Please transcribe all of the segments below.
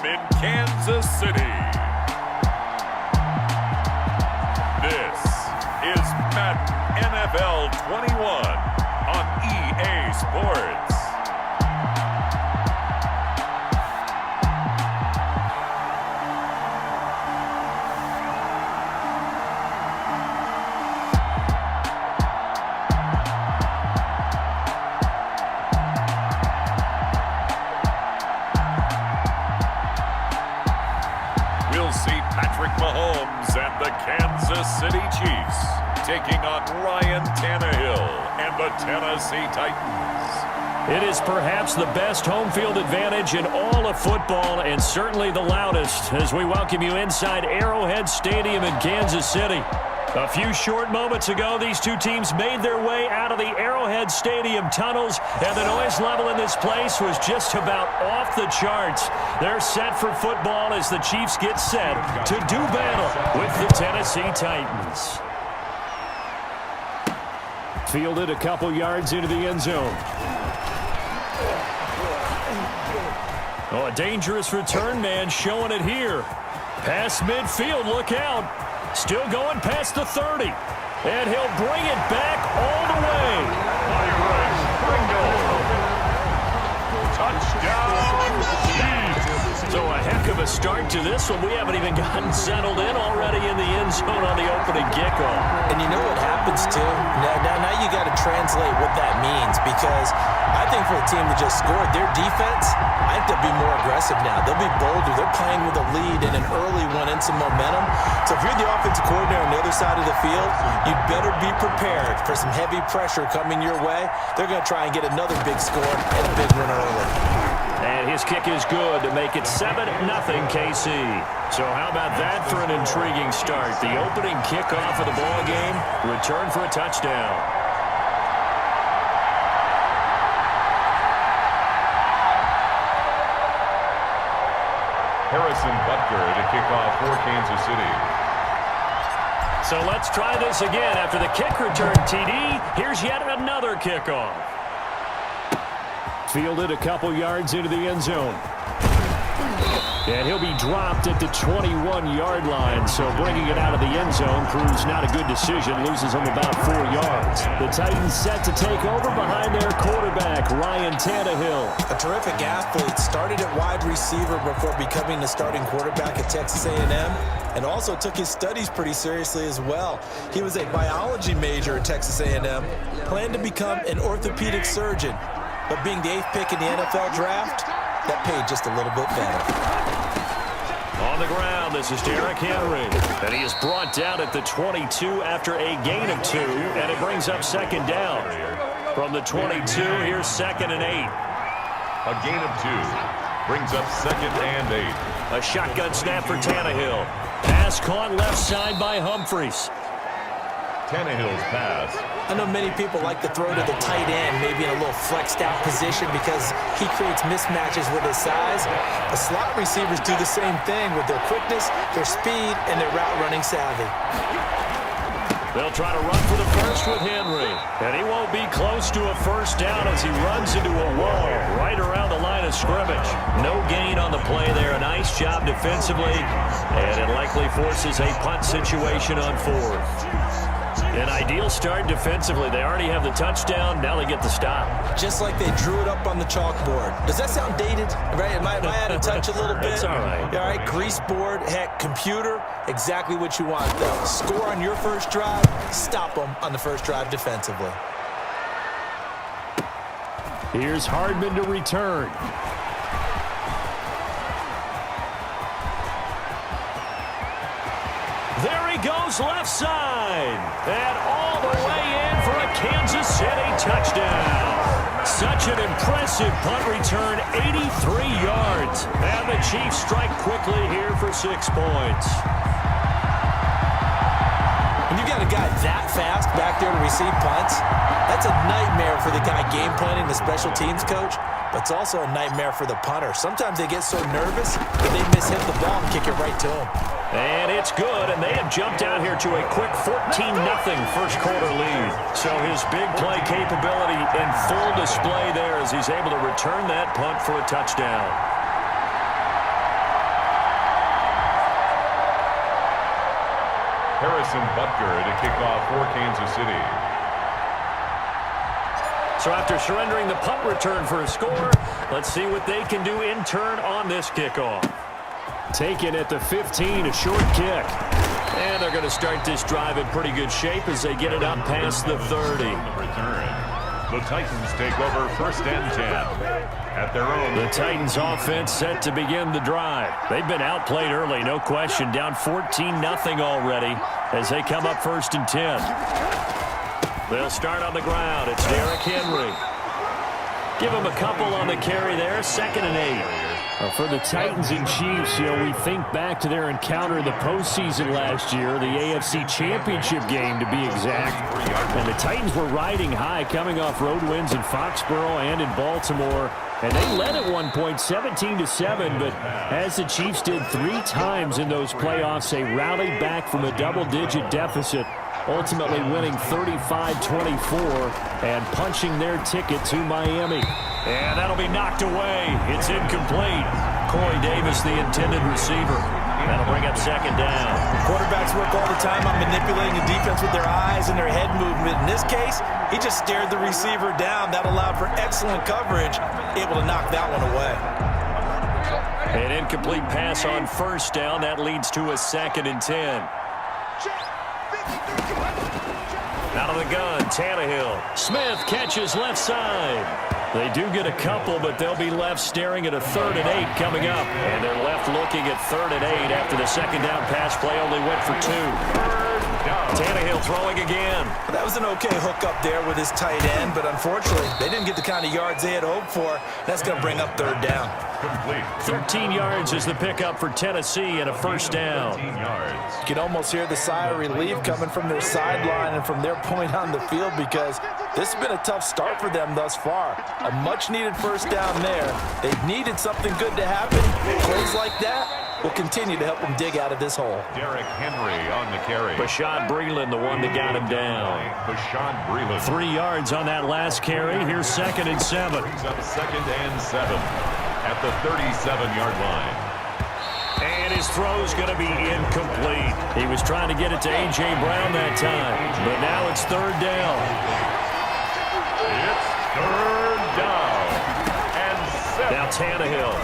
in Kansas City. This is Madden NFL 21 on EA Sports. We'll see Patrick Mahomes and the Kansas City Chiefs taking on Ryan Tannehill and the Tennessee Titans. It is perhaps the best home field advantage in all of football, and certainly the loudest, as we welcome you inside Arrowhead Stadium in Kansas City. A few short moments ago, these two teams made their way out of the Arrowhead Stadium tunnels, and the noise level in this place was just about off the charts. They're set for football as the Chiefs get set to do battle with the Tennessee Titans. Fielded a couple yards into the end zone. Oh, a dangerous return man showing it here. Past midfield, look out. Still going past the 30. And he'll bring it back all the way. Touchdown, Chiefs. So a heck of a start to this one. We haven't even gotten settled in already in the end zone on the opening kickoff. And you know what happens, too? Now you got to translate what that means, because I think for the team that just scored, their defense, I think they'll be more aggressive now. They'll be bolder. They're playing with a lead and an early one and some momentum. So if you're the offensive coordinator on the other side of the field, you better be prepared for some heavy pressure coming your way. They're going to try and get another big score and a big one early. And his kick is good to make it 7-0 KC. So how about that for an intriguing start? The opening kickoff of the ball game, return for a touchdown. Harrison Butker to kick off for Kansas City. So let's try this again. After the kick return TD, here's yet another kickoff. Fielded a couple yards into the end zone. And he'll be dropped at the 21-yard line. So bringing it out of the end zone proves not a good decision. Loses him about 4 yards. The Titans set to take over behind their quarterback, Ryan Tannehill. A terrific athlete. Started at wide receiver before becoming the starting quarterback at Texas A&M. And also took his studies pretty seriously as well. He was a biology major at Texas A&M. Planned to become an orthopedic surgeon. But being the 8th pick in the NFL draft, that paid just a little bit better. On the ground, this is Derrick Henry. And he is brought down at the 22 after a gain of 2. And it brings up second down. From the 22, here's 2nd and 8. A gain of 2 brings up 2nd and 8. A shotgun snap for Tannehill. Pass caught left side by Humphries. Tannehill's pass. I know many people like to throw to the tight end, maybe in a little flexed out position because he creates mismatches with his size. The slot receivers do the same thing with their quickness, their speed, and their route running savvy. They'll try to run for the first with Henry. And he won't be close to a first down as he runs into a wall right around the line of scrimmage. No gain on the play there. A nice job defensively. And it likely forces a punt situation on 4th. An ideal start defensively. They already have the touchdown. Now they get the stop. Just like they drew it up on the chalkboard. Does that sound dated? Right? Am I out of touch a little bit? It's all right. All right, grease board, heck, computer, exactly what you want, though. Score on your first drive, stop them on the first drive defensively. Here's Hardman to return. There he goes left side. And all the way in for a Kansas City touchdown. Such an impressive punt return, 83 yards. And the Chiefs strike quickly here for 6 points. When you got a guy that fast back there to receive punts, that's a nightmare for the guy game planning, the special teams coach. But it's also a nightmare for the punter. Sometimes they get so nervous that they mishit the ball and kick it right to him. And it's good, and they have jumped out here to a quick 14-0 first quarter lead. So his big play capability in full display there as he's able to return that punt for a touchdown. to kick off for Kansas City. So after surrendering the punt return for a score, let's see what they can do in turn on this kickoff. Taken at the 15, a short kick. And they're going to start this drive in pretty good shape as they get it up past the 30. The Titans take over 1st and 10 at their own. The Titans offense set to begin the drive. They've been outplayed early, no question. Down 14-0 already as they come up 1st and 10. They'll start on the ground. It's Derrick Henry. Give him a couple on the carry there. 2nd and 8. For the Titans and Chiefs, we think back to their encounter in the postseason last year, the AFC Championship game to be exact. And the Titans were riding high, coming off road wins in Foxborough and in Baltimore. And they led at one point 17-7, but as the Chiefs did 3 times in those playoffs, they rallied back from a double-digit deficit, ultimately winning 35-24 and punching their ticket to Miami. And that'll be knocked away. It's incomplete. Corey Davis, the intended receiver. That'll bring up 2nd down. Quarterbacks work all the time on manipulating the defense with their eyes and their head movement. In this case, he just stared the receiver down. That allowed for excellent coverage, able to knock that one away. An incomplete pass on 1st down. That leads to a 2nd and 10. Out of the gun, Tannehill. Smith catches left side. They do get a couple, but they'll be left staring at a 3rd and 8 coming up. And they're left looking at 3rd and 8 after the 2nd down pass play only went for 2. Tannehill throwing again. That was an okay hook up there with his tight end, but unfortunately, they didn't get the kind of yards they had hoped for. That's going to bring up 3rd down. 13 yards is the pickup for Tennessee and a 1st down. You can almost hear the sigh of relief coming from their sideline and from their point on the field because this has been a tough start for them thus far. A much-needed 1st down there. They've needed something good to happen. Plays like that will continue to help them dig out of this hole. Derrick Henry on the carry. Bashaud Breeland, the one that got him down. Bashaud Breeland. 3 yards on that last carry. Here's 2nd and 7. Brings up 2nd and 7 at the 37-yard line. And his throw's going to be incomplete. He was trying to get it to A.J. Brown that time, but now it's 3rd down. It's 3rd down and 7. Now Tannehill.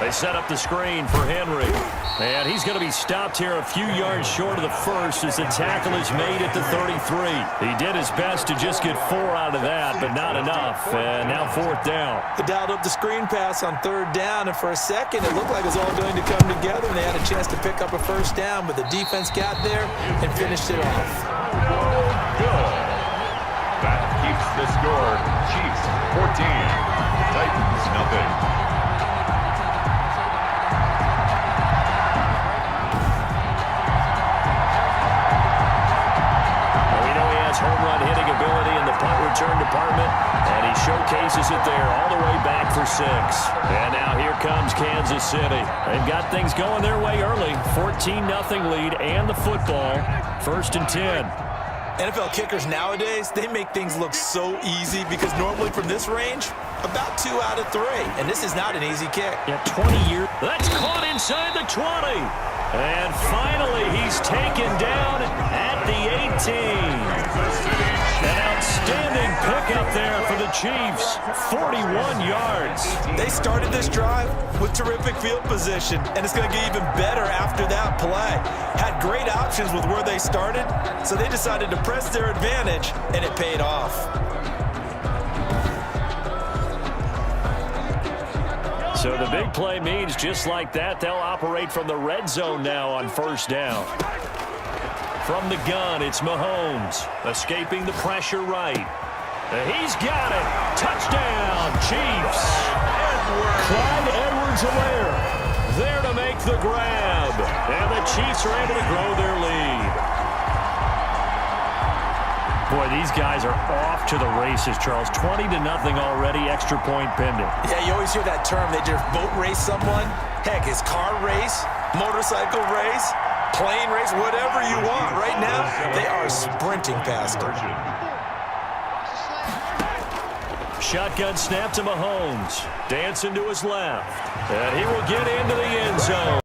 They set up the screen for Henry. And he's going to be stopped here a few yards short of the 1st as the tackle is made at the 33. He did his best to just get 4 out of that, but not enough. And now 4th down. They dialed up the screen pass on 3rd down, and for a second it looked like it was all going to come together, and they had a chance to pick up a 1st down, but the defense got there and finished it off. Good. That keeps the score. Chiefs 14, Titans nothing. Home run hitting ability in the punt return department, and he showcases it there all the way back for 6. And now here comes Kansas City. They've got things going their way early. 14-0 lead and the football. 1st and 10. NFL kickers nowadays, they make things look so easy because normally from this range, about 2 out of 3. And this is not an easy kick. Yeah, 20 years. That's caught inside the 20. And finally, he's taken down at the 18. An outstanding pickup there for the Chiefs. 41 yards. They started this drive with terrific field position, and it's going to get even better after that play. Had great options with where they started, so they decided to press their advantage, and it paid off. So the big play means just like that, they'll operate from the red zone now on 1st down. From the gun, it's Mahomes, escaping the pressure right. He's got it. Touchdown, Chiefs. Clyde Edwards-Helaire there to make the grab. And the Chiefs are able to grow their lead. Boy, these guys are off to the races, Charles. 20-0 already, extra point pending. Yeah, you always hear that term. They just boat race someone. Heck, it's car race, motorcycle race, plane race, whatever you want. Right now, they are sprinting past them. Shotgun snap to Mahomes. Dancing to his left. And he will get into the end zone.